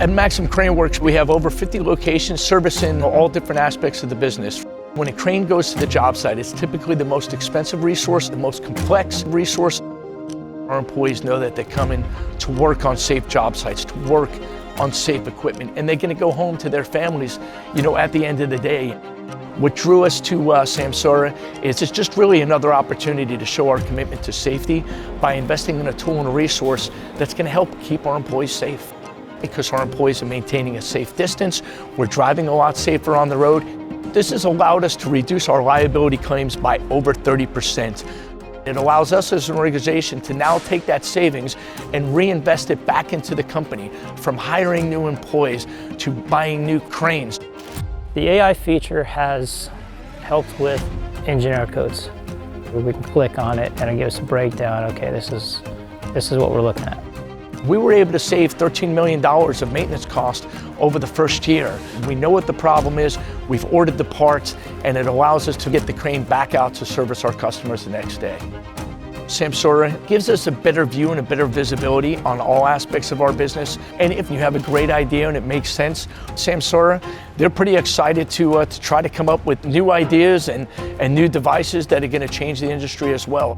At Maxim Crane Works, we have over 50 locations servicing all different aspects of the business. When a crane goes to the job site, it's typically the most expensive resource, the most complex resource. Our employees know that they're coming to work on safe job sites, to work on safe equipment, and they're going to go home to their families, at the end of the day. What drew us to Samsara is it's just really another opportunity to show our commitment to safety by investing in a tool and a resource that's going to help keep our employees safe. Because our employees are maintaining a safe distance, we're driving a lot safer on the road. This has allowed us to reduce our liability claims by over 30%. It allows us as an organization to now take that savings and reinvest it back into the company, from hiring new employees to buying new cranes. The AI feature has helped with engineer codes. We can click on it and it gives us a breakdown. Okay, this is what we're looking at. We were able to save $13 million of maintenance cost over the first year. We know what the problem is, we've ordered the parts, and it allows us to get the crane back out to service our customers the next day. Samsara gives us a better view and a better visibility on all aspects of our business. And if you have a great idea and it makes sense, Samsara, they're pretty excited to try to come up with new ideas and new devices that are going to change the industry as well.